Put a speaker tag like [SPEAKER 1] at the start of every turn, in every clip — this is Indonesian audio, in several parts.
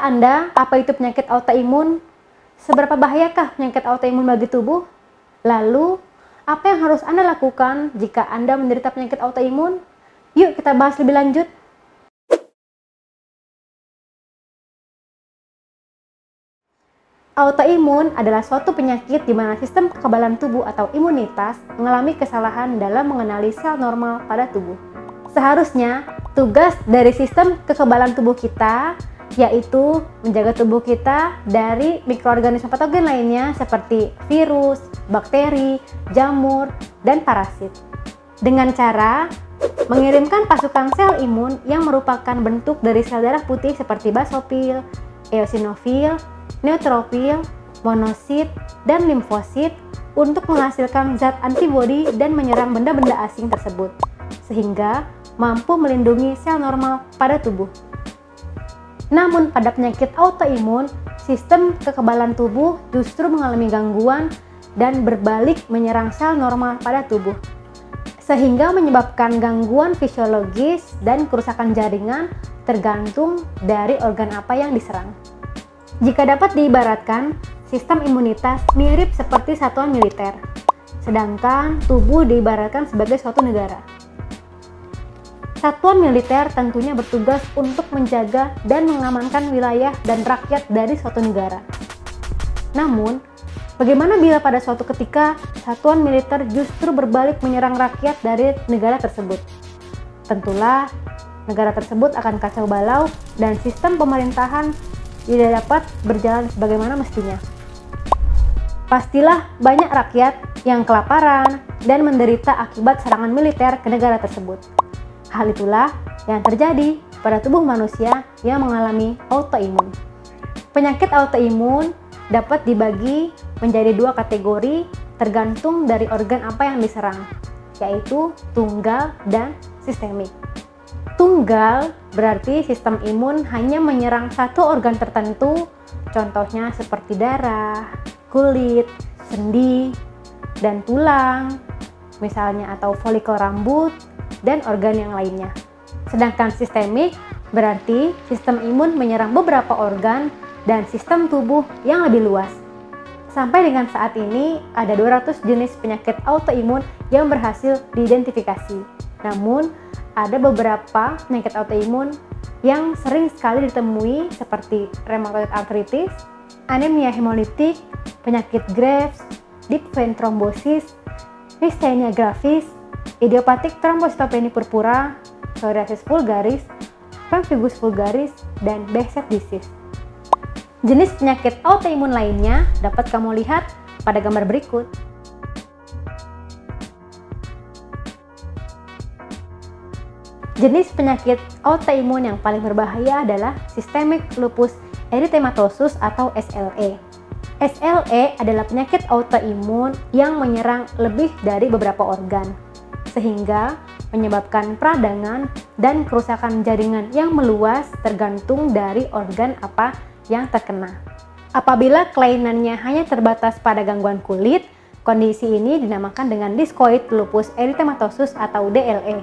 [SPEAKER 1] Tahukah Anda apa itu penyakit autoimun? Seberapa bahayakah penyakit autoimun bagi tubuh? Lalu, apa yang harus Anda lakukan jika Anda menderita penyakit autoimun? Yuk kita bahas lebih lanjut. Autoimun adalah suatu penyakit di mana sistem kekebalan tubuh atau imunitas mengalami kesalahan dalam mengenali sel normal pada tubuh. Seharusnya, tugas dari sistem kekebalan tubuh kita yaitu menjaga tubuh kita dari mikroorganisme patogen lainnya seperti virus, bakteri, jamur, dan parasit. Dengan cara mengirimkan pasukan sel imun yang merupakan bentuk dari sel darah putih seperti basofil, eosinofil, neutrofil, monosit, dan limfosit untuk menghasilkan zat antibodi dan menyerang benda-benda asing tersebut, sehingga mampu melindungi sel normal pada tubuh. Namun pada penyakit autoimun, sistem kekebalan tubuh justru mengalami gangguan dan berbalik menyerang sel normal pada tubuh, sehingga menyebabkan gangguan fisiologis dan kerusakan jaringan tergantung dari organ apa yang diserang. Jika dapat diibaratkan, sistem imunitas mirip seperti satuan militer, sedangkan tubuh diibaratkan sebagai suatu negara. Satuan militer tentunya bertugas untuk menjaga dan mengamankan wilayah dan rakyat dari suatu negara. Namun, bagaimana bila pada suatu ketika satuan militer justru berbalik menyerang rakyat dari negara tersebut? Tentulah, negara tersebut akan kacau balau dan sistem pemerintahan tidak dapat berjalan sebagaimana mestinya. Pastilah banyak rakyat yang kelaparan dan menderita akibat serangan militer ke negara tersebut. Hal itulah yang terjadi pada tubuh manusia yang mengalami autoimun. Penyakit autoimun dapat dibagi menjadi dua kategori tergantung dari organ apa yang diserang, yaitu tunggal dan sistemik. Tunggal berarti sistem imun hanya menyerang satu organ tertentu, contohnya seperti darah, kulit, sendi, dan tulang, misalnya, atau folikel rambut, dan organ yang lainnya. Sedangkan sistemik berarti sistem imun menyerang beberapa organ dan sistem tubuh yang lebih luas. Sampai dengan saat ini, ada 200 jenis penyakit autoimun yang berhasil diidentifikasi. Namun, ada beberapa penyakit autoimun yang sering sekali ditemui seperti rheumatoid arthritis, anemia hemolitik, penyakit Graves, deep vein thrombosis, myasthenia gravis, idiopathic thrombocytopenia purpura, psoriasis vulgaris, pemphigus vulgaris, dan Behcet disease. Jenis penyakit autoimun lainnya dapat kamu lihat pada gambar berikut. Jenis penyakit autoimun yang paling berbahaya adalah Systemic Lupus Erythematosus atau SLE. SLE adalah penyakit autoimun yang menyerang lebih dari beberapa organ, sehingga menyebabkan peradangan dan kerusakan jaringan yang meluas tergantung dari organ apa yang terkena. Apabila kelainannya hanya terbatas pada gangguan kulit, kondisi ini dinamakan dengan Discoid Lupus Erythematosus atau DLE.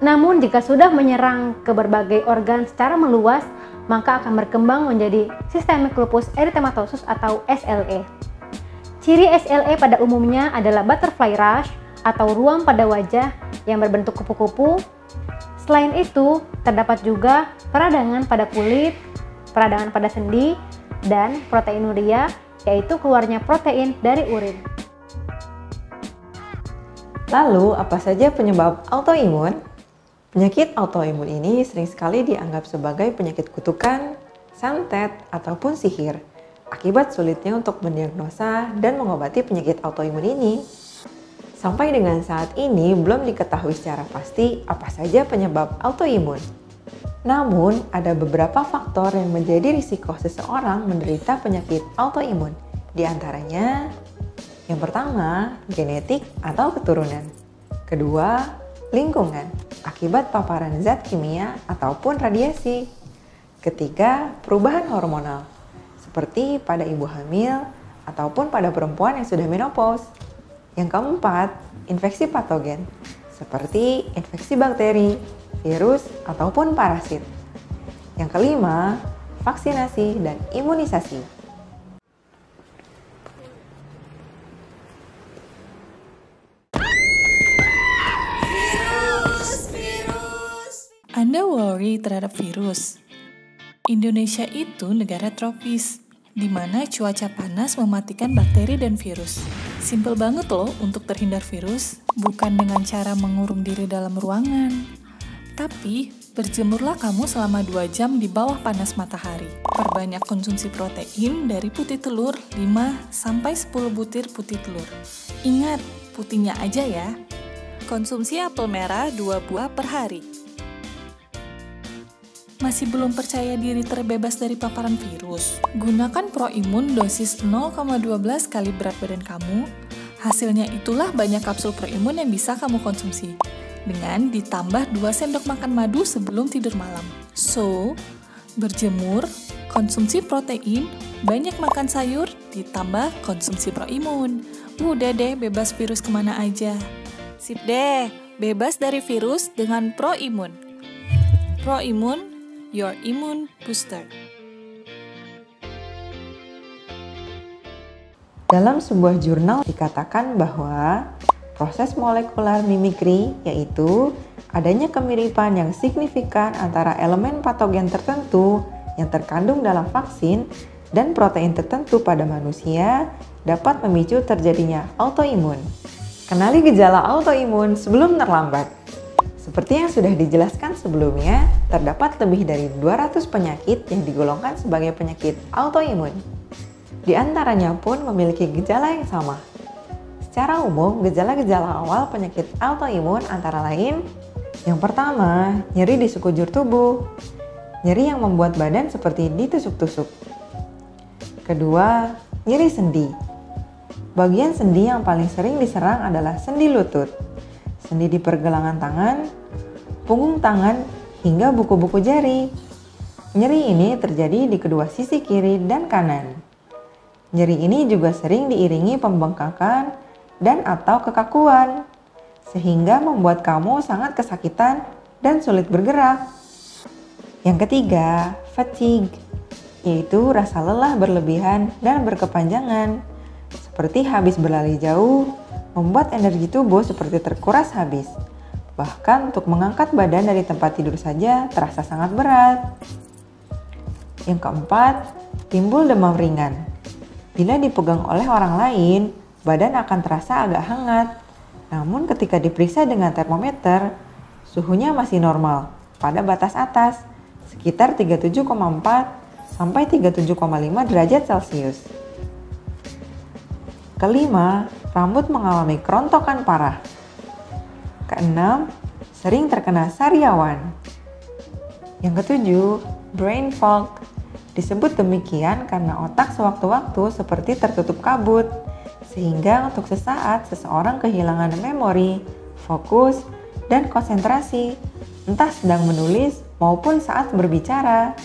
[SPEAKER 1] Namun jika sudah menyerang ke berbagai organ secara meluas, maka akan berkembang menjadi Systemic Lupus Erythematosus atau SLE. Ciri SLE pada umumnya adalah butterfly rash atau ruam pada wajah yang berbentuk kupu-kupu. Selain itu, terdapat juga peradangan pada kulit, peradangan pada sendi, dan proteinuria, yaitu keluarnya protein dari urin.
[SPEAKER 2] Lalu, apa saja penyebab autoimun? Penyakit autoimun ini sering sekali dianggap sebagai penyakit kutukan, santet, ataupun sihir, akibat sulitnya untuk mendiagnosa dan mengobati penyakit autoimun ini. Sampai dengan saat ini belum diketahui secara pasti apa saja penyebab autoimun. Namun, ada beberapa faktor yang menjadi risiko seseorang menderita penyakit autoimun. Di antaranya, yang pertama, genetik atau keturunan. Kedua, lingkungan, akibat paparan zat kimia ataupun radiasi. Ketiga, perubahan hormonal, seperti pada ibu hamil ataupun pada perempuan yang sudah menopause. Yang keempat, infeksi patogen, seperti infeksi bakteri, virus, ataupun parasit. Yang kelima, vaksinasi, dan imunisasi.
[SPEAKER 3] Anda worry terhadap virus? Indonesia itu negara tropis, di mana cuaca panas mematikan bakteri dan virus. Simpel banget loh untuk terhindar virus, bukan dengan cara mengurung diri dalam ruangan. Tapi, berjemurlah kamu selama 2 jam di bawah panas matahari. Perbanyak konsumsi protein dari putih telur 5-10 butir putih telur. Ingat, putihnya aja ya. Konsumsi apel merah 2 buah per hari. Masih belum percaya diri terbebas dari paparan virus? Gunakan Proimun dosis 0,12 kali berat badan kamu. Hasilnya itulah banyak kapsul Proimun yang bisa kamu konsumsi. Dengan ditambah 2 sendok makan madu sebelum tidur malam. So, berjemur, konsumsi protein, banyak makan sayur, ditambah konsumsi Proimun. Udah deh bebas virus kemana aja. Sip deh, bebas dari virus dengan Proimun. Proimun, your immune booster.
[SPEAKER 2] Dalam sebuah jurnal dikatakan bahwa proses molekular mimikri, yaitu adanya kemiripan yang signifikan antara elemen patogen tertentu yang terkandung dalam vaksin dan protein tertentu pada manusia, dapat memicu terjadinya autoimun. Kenali gejala autoimun sebelum terlambat. Seperti yang sudah dijelaskan sebelumnya, terdapat lebih dari 200 penyakit yang digolongkan sebagai penyakit autoimun. Di antaranya pun memiliki gejala yang sama. Secara umum, gejala-gejala awal penyakit autoimun antara lain: yang pertama, nyeri di sekujur tubuh, nyeri yang membuat badan seperti ditusuk-tusuk. Kedua, nyeri sendi. Bagian sendi yang paling sering diserang adalah sendi lutut, sendi di pergelangan tangan, punggung tangan, hingga buku-buku jari. Nyeri ini terjadi di kedua sisi kiri dan kanan. Nyeri ini juga sering diiringi pembengkakan dan atau kekakuan, sehingga membuat kamu sangat kesakitan dan sulit bergerak. Yang ketiga, fatigue, yaitu rasa lelah berlebihan dan berkepanjangan, seperti habis berlari jauh, membuat energi tubuh seperti terkuras habis. Bahkan untuk mengangkat badan dari tempat tidur saja terasa sangat berat. Yang keempat, timbul demam ringan. Bila dipegang oleh orang lain, badan akan terasa agak hangat. Namun ketika diperiksa dengan termometer, suhunya masih normal pada batas atas, sekitar 37,4 sampai 37,5 derajat Celcius. Kelima, rambut mengalami kerontokan parah. Keenam, sering terkena sariawan. Yang ketujuh, brain fog. Disebut demikian karena otak sewaktu-waktu seperti tertutup kabut, sehingga untuk sesaat seseorang kehilangan memori, fokus, dan konsentrasi, entah sedang menulis maupun saat berbicara.